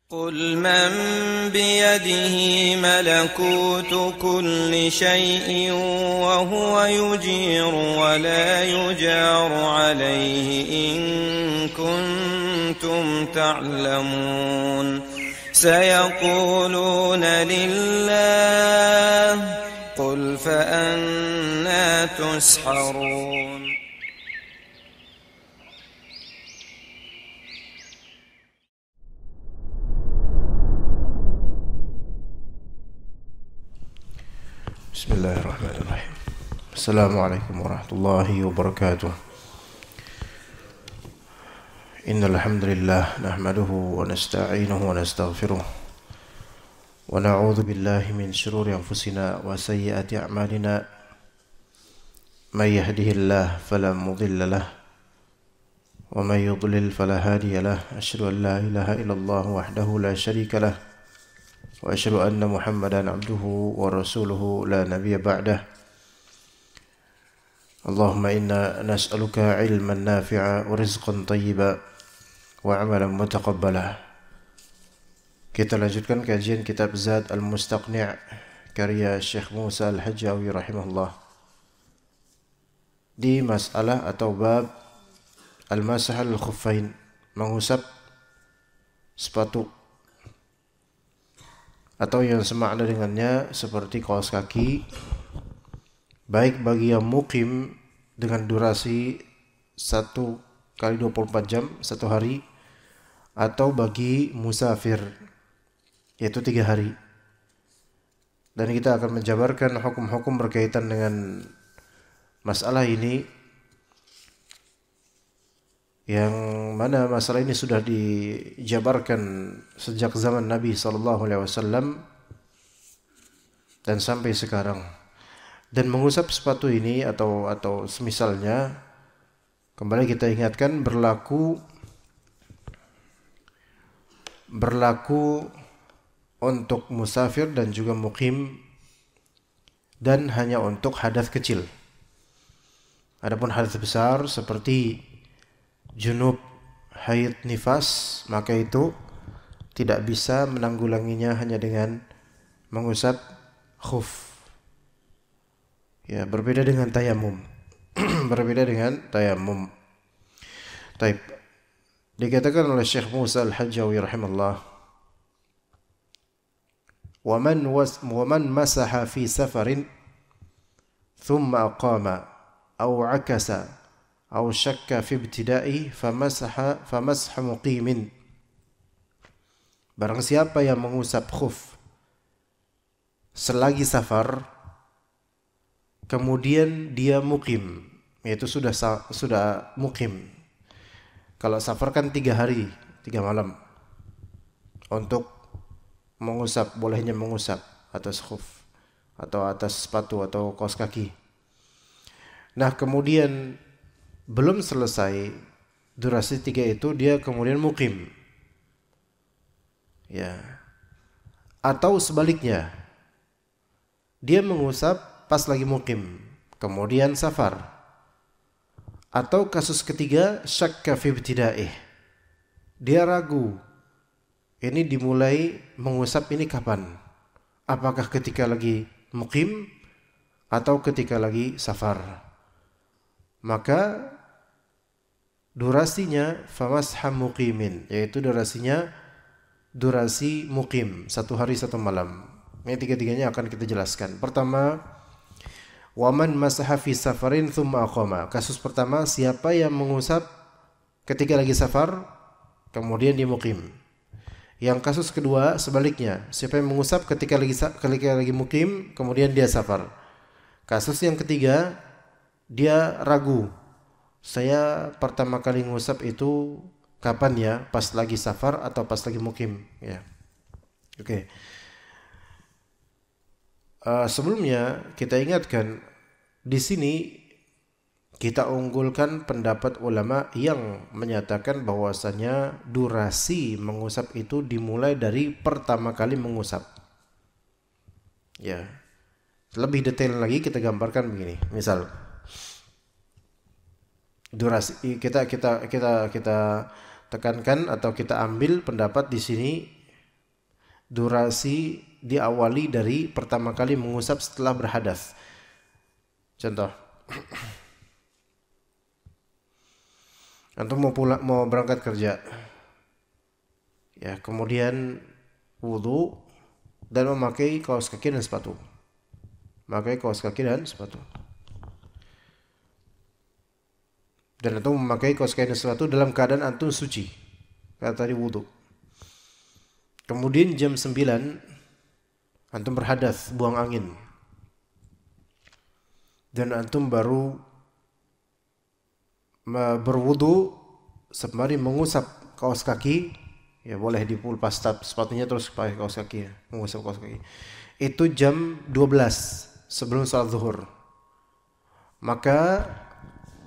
قل من بيده ملكوت كل شيء وهو يجير ولا يجار عليه إن كنتم تعلمون سيقولون لله قل فأنى تسحرون Bismillahirrahmanirrahim. Assalamualaikum warahmatullahi wabarakatuh. Innal hamdalillah nahmaduhu wa nasta'inuhu wa nastaghfiruh wa na'udzu billahi min shururi anfusina wa sayyiati a'malina. May yahdihillahu fala mudilla lahu wa may yudlil fala hadiya lahu. Asyhadu an la ilaha illallah wahdahu la syarika lahu wa asyhadu anna Muhammadan abduhu wa rasuluhu la nabiyya ba'dah. Allahumma inna nas'aluka ilman nafi'a wa rizqan thayyiba wa amalan mutaqabbala. Kita lanjutkan kajian kitab Zad al-Mustaqni' karya Syekh Musa al-Hajjawi rahimahullah di masalah atau bab al-masah al-khuffain, mengusap sepatu atau yang semakna dengannya seperti kaos kaki, baik bagi yang mukim dengan durasi 1 kali 24 jam 1 hari, atau bagi musafir yaitu 3 hari. Dan kita akan menjabarkan hukum-hukum berkaitan dengan masalah ini, yang mana masalah ini sudah dijabarkan sejak zaman Nabi SAW dan sampai sekarang. Dan mengusap sepatu ini atau semisalnya, kembali kita ingatkan, berlaku untuk musafir dan juga mukim, dan hanya untuk hadas kecil. Adapun hadas besar seperti junub, haid, nifas, maka itu tidak bisa menanggulanginya hanya dengan mengusap khuf. Ya, berbeda dengan tayamum. Berbeda dengan tayamum. Taib. Dikatakan oleh Syekh Musa al-Hajjawi rahimahullah, "Wa man masaha fi safarin thumma aqama aw akasa aw syakka fi ibtida'i famasha muqimin." Barang siapa yang mengusap khuf selagi safar, kemudian dia mukim, yaitu sudah mukim. Kalau safar kan 3 hari 3 malam untuk mengusap, bolehnya mengusap atas khuf atau atas sepatu atau kaos kaki. Nah, kemudian belum selesai durasi 3 itu, dia kemudian mukim. Ya. Atau sebaliknya, dia mengusap pas lagi mukim, kemudian safar. Atau kasus ketiga, syakka fi ibtida'ih. Dia ragu, ini dimulai mengusap ini kapan? Apakah ketika lagi mukim atau ketika lagi safar? Maka durasinya famasha muqimin, yaitu durasi mukim, 1 hari 1 malam. Ini 3-tiganya akan kita jelaskan. Pertama, waman masaha fi safarin thumma aqama. Kasus pertama, siapa yang mengusap ketika lagi safar kemudian dia mukim. Yang kasus kedua sebaliknya, siapa yang mengusap ketika lagi mukim kemudian dia safar. Kasus yang ketiga, dia ragu, saya pertama kali ngusap itu kapan ya? Pas lagi safar atau pas lagi mukim? Ya. Oke. Sebelumnya kita ingatkan, di sini kita unggulkan pendapat ulama yang menyatakan bahwasanya durasi mengusap itu dimulai dari pertama kali mengusap. Ya. Lebih detail lagi kita gambarkan begini. Misal durasi kita tekankan atau kita ambil pendapat di sini durasi diawali dari pertama kali mengusap setelah berhadas. Contoh, antum mau berangkat kerja, ya, kemudian wudu dan memakai kaos kaki dan sepatu. Memakai kaos kaki dan sepatu. Dan antum memakai kaos kaki dan sepatu dalam keadaan antum suci. Kata tadi wudu. Kemudian jam 9 antum berhadas, buang angin. Dan antum baru berwudu sembari mengusap kaos kaki, ya boleh dilepas sepatunya terus pakai kaos kaki, mengusap kaos kaki. Itu jam 12 sebelum salat zuhur. Maka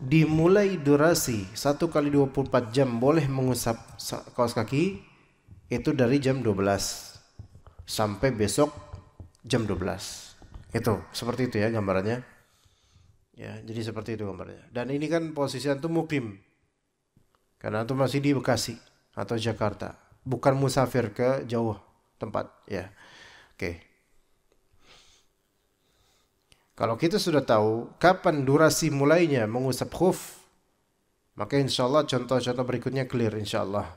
dimulai durasi 1 kali 24 jam boleh mengusap kaos kaki itu dari jam 12 sampai besok jam 12. Itu seperti itu ya gambarannya. Ya, jadi seperti itu gambarnya. Dan ini kan posisi antum mukim. Karena antum masih di Bekasi atau Jakarta, bukan musafir ke jauh tempat, ya. Oke. Kalau kita sudah tahu kapan durasi mulainya mengusap khuf, maka insyaallah contoh-contoh berikutnya clear insyaallah.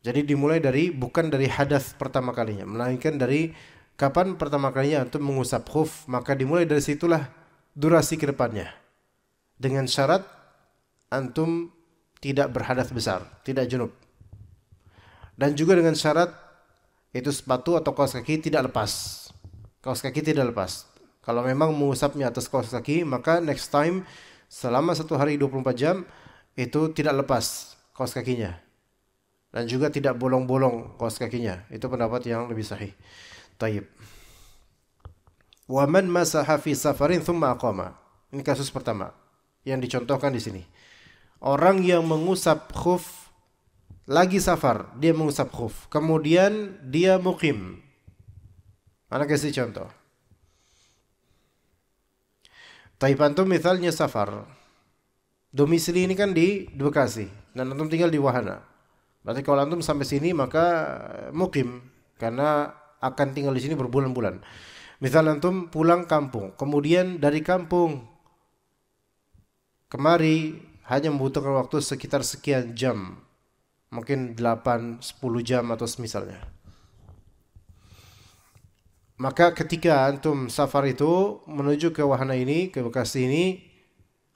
Jadi dimulai dari bukan dari hadas pertama kalinya, melainkan dari kapan pertama kalinya antum mengusap khuf, maka dimulai dari situlah durasi ke depannya. Dengan syarat antum tidak berhadas besar, tidak junub. Dan juga dengan syarat itu sepatu atau kaos kaki tidak lepas. Kaos kaki tidak lepas. Kalau memang mengusapnya atas kaos kaki, maka next time selama 1 hari 24 jam itu tidak lepas kaos kakinya. Dan juga tidak bolong-bolong kaos kakinya. Itu pendapat yang lebih sahih. Taib. Wa man masaha fi safarin thumma aqama. Ini kasus pertama yang dicontohkan di sini. Orang yang mengusap khuf lagi safar, dia mengusap khuf. Kemudian dia mukim. Ana kasih contoh. Taib antum misalnya safar. Domisili ini kan di Bekasi dan antum tinggal di Wahana. Berarti kalau antum sampai sini maka mukim karena akan tinggal di sini berbulan-bulan. Misal antum pulang kampung, kemudian dari kampung kemari hanya membutuhkan waktu sekitar sekian jam. Mungkin 8-10 jam atau semisalnya. Maka ketika antum safar itu menuju ke Wahana ini, ke Bekasi ini,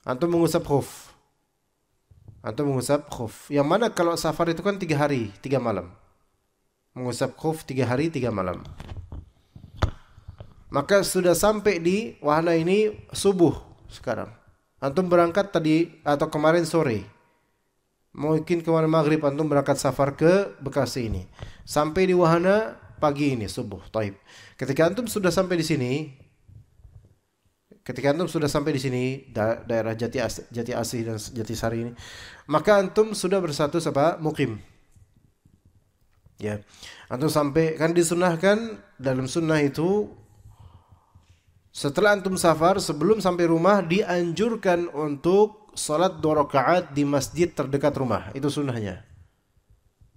antum mengusap khuf. Antum mengusap khuf. Yang mana kalau safar itu kan 3 hari, 3 malam. Mengusap khuf 3 hari, 3 malam. Maka sudah sampai di Wahana ini subuh sekarang. Antum berangkat tadi atau kemarin sore. Mungkin kemarin maghrib antum berangkat safar ke Bekasi ini. Sampai di Wahana pagi ini subuh. Taib. Ketika antum sudah sampai di sini, daerah Jati Asih dan Jati Sari ini, maka antum sudah bersatu sama mukim. Ya, antum sampai kan disunahkan dalam sunnah itu setelah antum safar sebelum sampai rumah dianjurkan untuk salat 2 rakaat di masjid terdekat rumah. Itu sunnahnya.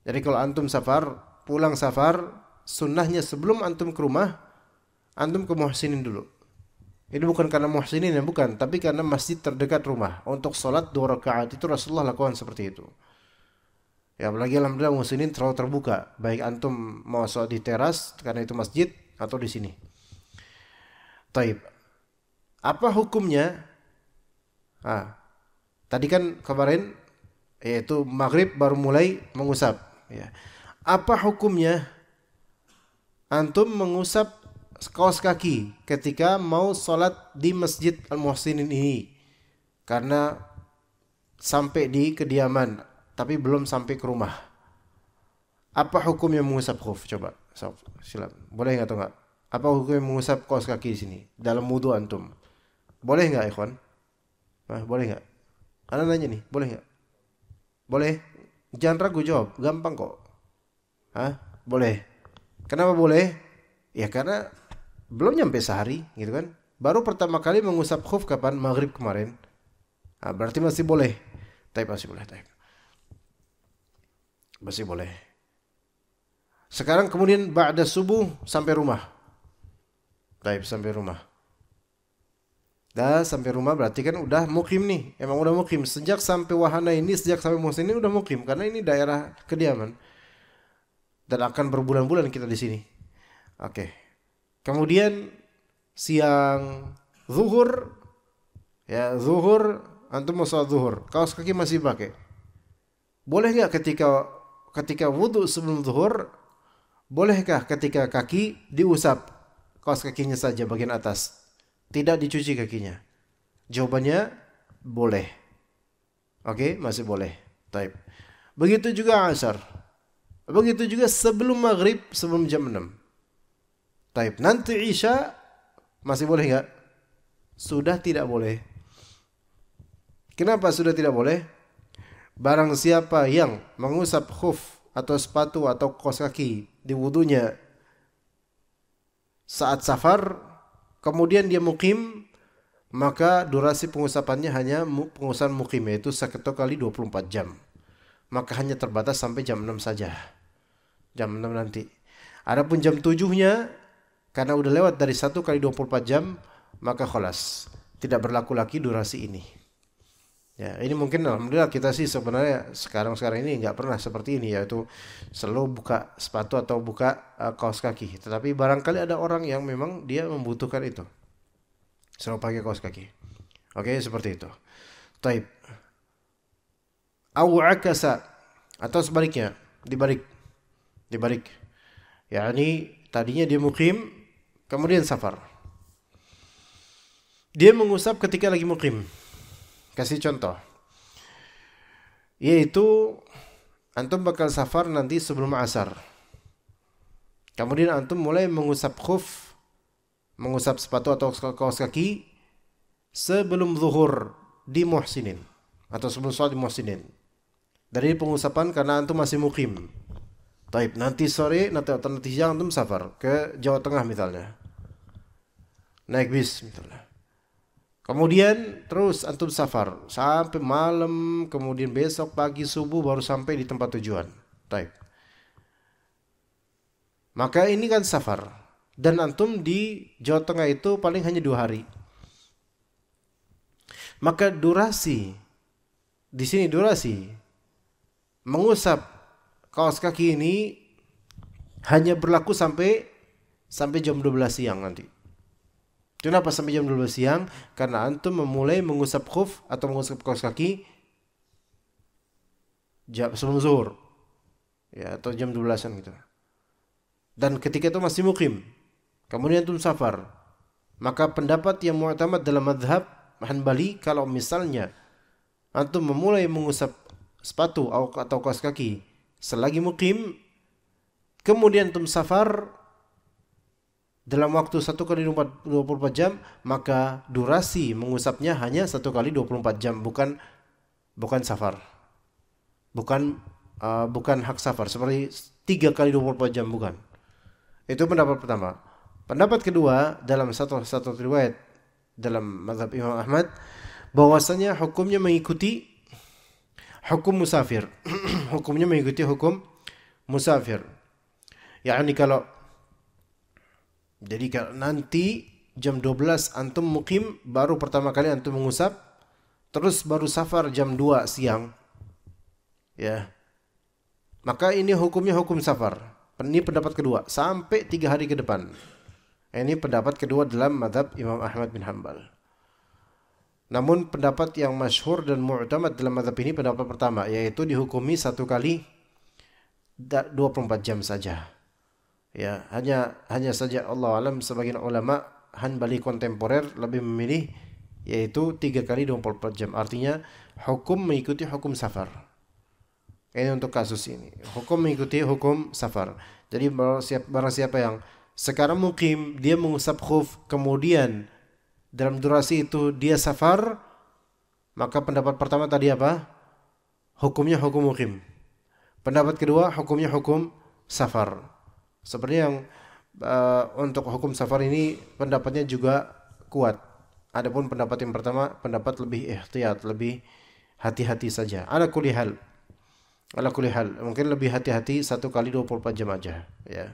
Jadi kalau antum safar, pulang safar, sunnahnya sebelum antum ke rumah, antum ke muhsinin dulu. Ini bukan karena muhsinin ya, bukan, tapi karena masjid terdekat rumah. Untuk salat 2 rakaat itu Rasulullah lakukan seperti itu. Ya, apalagi alhamdulillah muhsinin terlalu terbuka. Baik antum mau salat di teras karena itu masjid atau di sini. Taib. Apa hukumnya? Tadi kan kemarin yaitu maghrib baru mulai mengusap. Ya. Apa hukumnya antum mengusap kaos kaki ketika mau sholat di Masjid Al-Muhsinin ini? Karena sampai di kediaman, tapi belum sampai ke rumah. Apa hukumnya mengusap khuf? Coba, silakan. Boleh nggak atau nggak? Apa hukumnya mengusap kaos kaki di sini dalam wudu antum? Boleh nggak, ikhwan? Boleh nggak? Anda nanya nih, boleh nggak? Boleh. Jangan ragu jawab, gampang kok. Boleh. Kenapa boleh? Ya karena belum nyampe sehari, gitu kan? Baru pertama kali mengusap khuf kapan? Maghrib kemarin. Berarti masih boleh. Masih boleh. Masih boleh. Sekarang kemudian ba'da subuh sampai rumah. Baik, sampai rumah. Dah sampai rumah berarti kan udah mukim nih. Emang udah mukim. Sejak sampai wahana ini, sejak sampai musim ini udah mukim. Karena ini daerah kediaman. Dan akan berbulan-bulan kita di sini. Oke. Kemudian siang zuhur. Ya, zuhur. Antum mau sholat zuhur. Kaos kaki masih pakai. Boleh nggak ketika wudhu sebelum zuhur? Bolehkah ketika kaki diusap? Kaos kakinya saja bagian atas. Tidak dicuci kakinya. Jawabannya boleh. Oke, masih boleh. Taib. Begitu juga asar. Begitu juga sebelum maghrib, sebelum jam 6. Taib. Nanti isya masih boleh enggak? Sudah tidak boleh. Kenapa sudah tidak boleh? Barang siapa yang mengusap khuf atau sepatu atau kaos kaki di wudunya saat safar, kemudian dia mukim, maka durasi pengusapannya hanya pengusapan mukim, yaitu 1 kali 24 jam. Maka hanya terbatas sampai jam 6 saja. Jam 6 nanti. Adapun jam 7-nya, karena udah lewat dari 1 kali 24 jam, maka khalas. Tidak berlaku lagi durasi ini. Ya, ini mungkin alhamdulillah kita sih sebenarnya sekarang ini nggak pernah seperti ini, yaitu selalu buka sepatu atau buka kaos kaki. Tetapi barangkali ada orang yang memang dia membutuhkan itu, selalu pakai kaos kaki. Oke, seperti itu. Taib. Au akasa, atau sebaliknya, dibalik. Ya, ini tadinya dia mukim, kemudian safar. Dia mengusap ketika lagi mukim. Kasih contoh, yaitu antum bakal safar nanti sebelum asar. Kemudian antum mulai mengusap khuf, mengusap sepatu atau kaos kaki sebelum zuhur di Muhsinin, atau sebelum sholat di Muhsinin. Dari pengusapan karena antum masih mukim. Taib, nanti sore, nanti siang antum safar ke Jawa Tengah misalnya. Naik bis misalnya. Kemudian terus antum safar sampai malam, kemudian besok pagi subuh baru sampai di tempat tujuan. Taib. Maka ini kan safar, dan antum di Jawa Tengah itu paling hanya 2 hari. Maka durasi di sini mengusap kaos kaki ini hanya berlaku sampai jam 12 siang nanti. Kenapa sampai jam 12 siang? Karena antum memulai mengusap khuf atau mengusap kaos kaki sebelum zuhur. Ya, atau jam 12-an gitu. Dan ketika itu masih mukim. Kemudian antum safar. Maka pendapat yang mu'tamad dalam mazhab Hanbali, kalau misalnya antum memulai mengusap sepatu atau kaos kaki selagi mukim, kemudian antum safar dalam waktu 1 kali 24 jam, maka durasi mengusapnya hanya 1 kali 24 jam, bukan safar. Bukan hak safar seperti 3 kali 24 jam, bukan. Itu pendapat pertama. Pendapat kedua, dalam satu riwayat dalam mazhab Imam Ahmad, bahwasanya hukumnya mengikuti hukum musafir. Hukumnya mengikuti hukum musafir. Yakni jadi kalau nanti jam 12 antum mukim, baru pertama kali antum mengusap, terus baru safar jam 2 siang. Ya. Maka ini hukumnya hukum safar. Ini pendapat kedua sampai 3 hari ke depan. Ini pendapat kedua dalam mazhab Imam Ahmad bin Hanbal. Namun pendapat yang masyhur dan mu'tamad dalam mazhab ini pendapat pertama, yaitu dihukumi 1 kali 24 jam saja. Ya, hanya saja Allah alam sebagian ulama Hanbali kontemporer lebih memilih yaitu 3 kali 24 jam. Artinya hukum mengikuti hukum safar. Ini untuk kasus ini. Hukum mengikuti hukum safar. Jadi barang siapa yang sekarang mukim, dia mengusap khuf, kemudian dalam durasi itu dia safar, maka pendapat pertama tadi apa? Hukumnya hukum mukim. Pendapat kedua hukumnya hukum safar. Seperti yang untuk hukum safar ini pendapatnya juga kuat. Adapun pendapat yang pertama pendapat lebih ihtiyat, lebih hati-hati saja. Ala kulli hal. Ala kulli hal, mungkin lebih hati-hati 1 kali 24 jam aja, ya.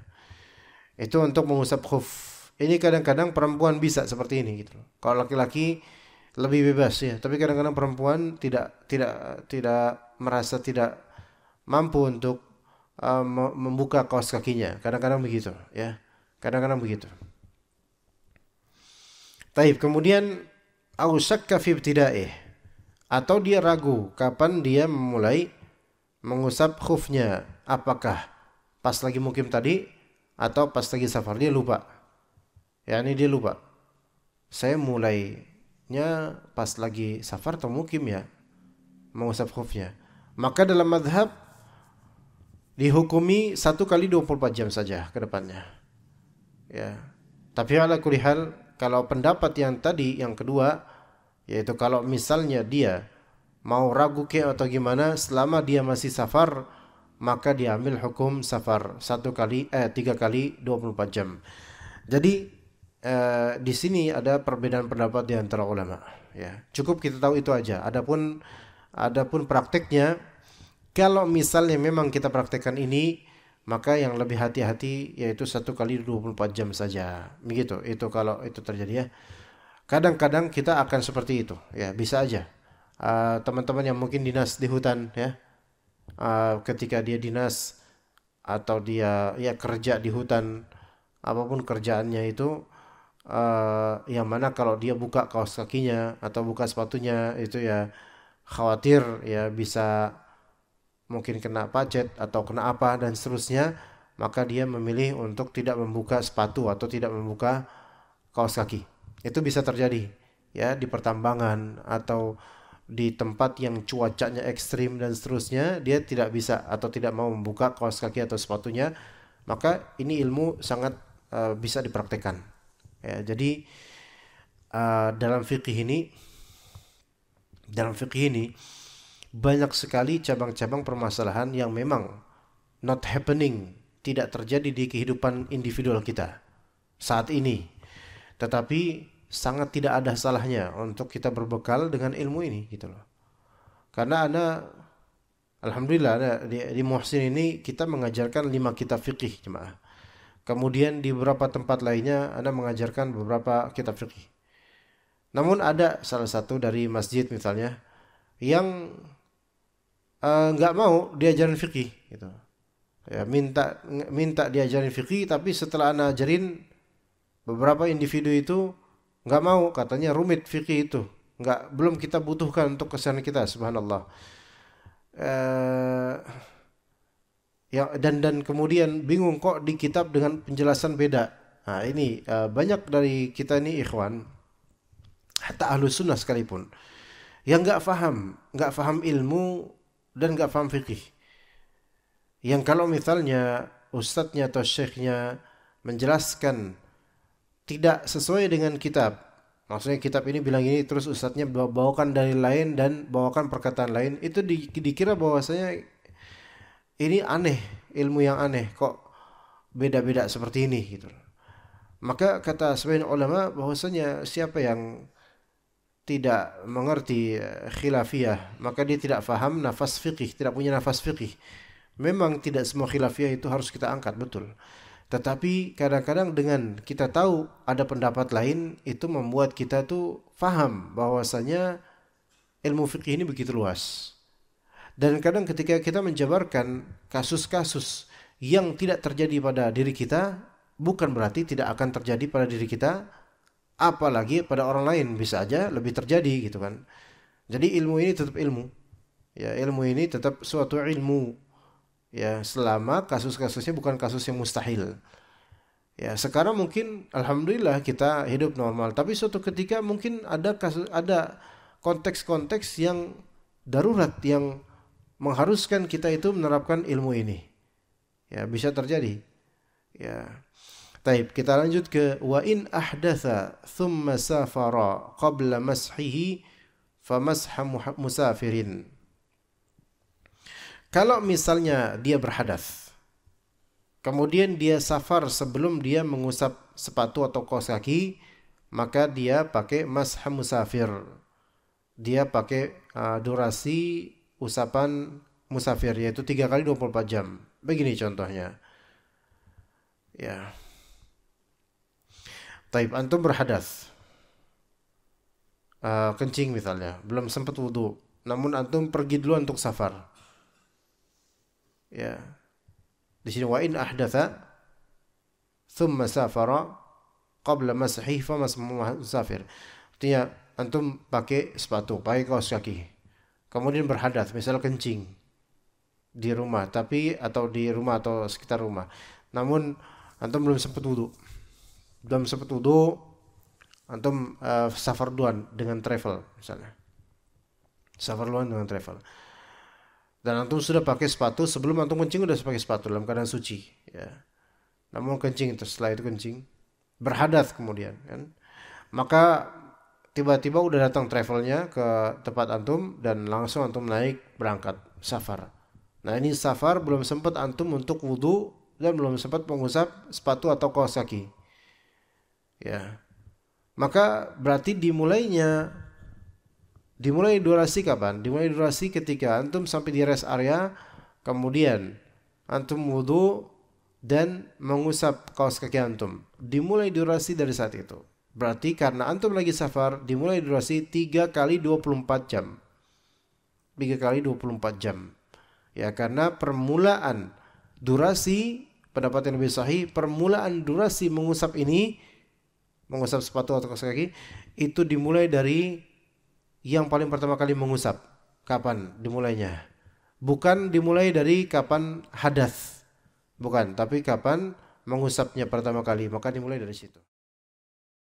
Itu untuk mengusap khuf. Ini kadang-kadang perempuan bisa seperti ini gitu. Kalau laki-laki lebih bebas ya, tapi kadang-kadang perempuan tidak merasa tidak mampu untuk membuka kaos kakinya. Kadang-kadang begitu, ya. Kadang-kadang begitu. Taib, kemudian au syakka fi ibtida'ih, atau dia ragu kapan dia memulai mengusap khufnya, apakah pas lagi mukim tadi atau pas lagi safar. Dia lupa. Ya, ini dia lupa. Saya mulainya pas lagi safar atau mukim ya mengusap khufnya. Maka dalam mazhab dihukumi 1 kali 24 jam saja ke depannya. Ya. Tapi ala kulli hal, kalau pendapat yang tadi yang kedua, yaitu kalau misalnya dia mau ragu ke atau gimana, selama dia masih safar, maka dia ambil hukum safar 3 kali 24 jam. Jadi di sini ada perbedaan pendapat di antara ulama. Ya, cukup kita tahu itu aja. Adapun prakteknya, kalau misalnya memang kita praktekkan ini, maka yang lebih hati-hati yaitu 1 kali 24 jam saja. Begitu. Itu kalau itu terjadi ya. Kadang-kadang kita akan seperti itu. Ya, bisa aja. Teman-teman yang mungkin dinas di hutan ya, ketika dia dinas atau dia ya kerja di hutan, apapun kerjaannya itu, yang mana kalau dia buka kaos kakinya atau buka sepatunya itu ya khawatir ya bisa mungkin kena pacet atau kena apa dan seterusnya, maka dia memilih untuk tidak membuka sepatu atau tidak membuka kaos kaki. Itu bisa terjadi ya di pertambangan atau di tempat yang cuacanya ekstrim dan seterusnya, dia tidak bisa atau tidak mau membuka kaos kaki atau sepatunya, maka ini ilmu sangat bisa dipraktekkan. Ya, jadi dalam fikih ini banyak sekali cabang-cabang permasalahan yang memang not happening, tidak terjadi di kehidupan individual kita saat ini, tetapi sangat tidak ada salahnya untuk kita berbekal dengan ilmu ini gitu loh. Karena alhamdulillah di Muhsin ini kita mengajarkan 5 kitab fikih jemaah. Kemudian di beberapa tempat lainnya Anda mengajarkan beberapa kitab fikih. Namun ada salah satu dari masjid misalnya yang nggak mau diajarin fikih gitu. Ya, minta diajarin fikih, tapi setelah Anda ajarin, beberapa individu itu nggak mau, katanya rumit fikih itu, belum kita butuhkan untuk keseharian kita, subhanallah. Ya, dan kemudian bingung kok di kitab dengan penjelasan beda. Nah ini banyak dari kita ini ikhwan, hatta ahlus sunnah sekalipun, yang nggak faham ilmu dan nggak paham fikih. Yang kalau misalnya ustadznya atau syekhnya menjelaskan tidak sesuai dengan kitab, maksudnya kitab ini bilang ini, terus ustadznya bawakan dalil lain dan bawakan perkataan lain, itu dikira bahwasanya ini aneh, ilmu yang aneh, kok beda-beda seperti ini gitu. Maka kata sebagian ulama bahwasanya siapa yang tidak mengerti khilafiyah, maka dia tidak faham nafas fikih, tidak punya nafas fikih. Memang tidak semua khilafiyah itu harus kita angkat, betul. Tetapi kadang-kadang dengan kita tahu ada pendapat lain, itu membuat kita tuh faham bahwasanya ilmu fikih ini begitu luas. Dan kadang ketika kita menjabarkan kasus-kasus yang tidak terjadi pada diri kita, bukan berarti tidak akan terjadi pada diri kita, apalagi pada orang lain bisa aja lebih terjadi gitu kan. Jadi ilmu ini tetap ilmu. Ya, ilmu ini tetap suatu ilmu. Ya, selama kasus-kasusnya bukan kasus yang mustahil. Ya, sekarang mungkin alhamdulillah kita hidup normal, tapi suatu ketika mungkin ada konteks-konteks yang darurat yang mengharuskan kita itu menerapkan ilmu ini. Ya, bisa terjadi. Ya. Taib, kita lanjut ke wa in ahdatha thumma safara qabla mashihi fa masha musafirin. Kalau misalnya dia berhadas, kemudian dia safar sebelum dia mengusap sepatu atau kaos kaki, maka dia pakai masha musafir. Dia pakai durasi usapan musafir, yaitu 3 kali 24 jam. Begini contohnya. Ya. Taib, antum berhadas. Kencing misalnya, belum sempat wudu, namun antum pergi dulu untuk safar. Ya. Di sini wa in ahdatha thumma safara qabla mashihi fa musafir. Artinya antum pakai sepatu, pakai kaos kaki. Kemudian berhadas, misalnya kencing di rumah, atau sekitar rumah. Namun antum belum sempat wudu. Antum safar duluan dengan travel misalnya. Safar duluan dengan travel. Dan antum sudah pakai sepatu, sebelum antum kencing sudah pakai sepatu dalam keadaan suci, ya. Namun kencing, setelah itu kencing, berhadas kemudian, kan. Maka tiba-tiba udah datang travelnya ke tempat antum dan langsung antum naik berangkat safar. Nah, ini safar belum sempat antum untuk wudu dan belum sempat mengusap sepatu atau kaos kaki. Ya. Maka berarti dimulai durasi kapan? Dimulai durasi ketika antum sampai di rest area, kemudian antum wudu dan mengusap kaos kaki antum. Dimulai durasi dari saat itu. Berarti karena antum lagi safar, dimulai durasi 3 kali 24 jam. 3 kali 24 jam. Ya, karena permulaan durasi, pendapat yang lebih sahih, permulaan durasi mengusap sepatu atau kaos kaki, itu dimulai dari yang paling pertama kali mengusap. Kapan dimulainya? Bukan dimulai dari kapan hadas. Bukan, tapi kapan mengusapnya pertama kali. Maka dimulai dari situ.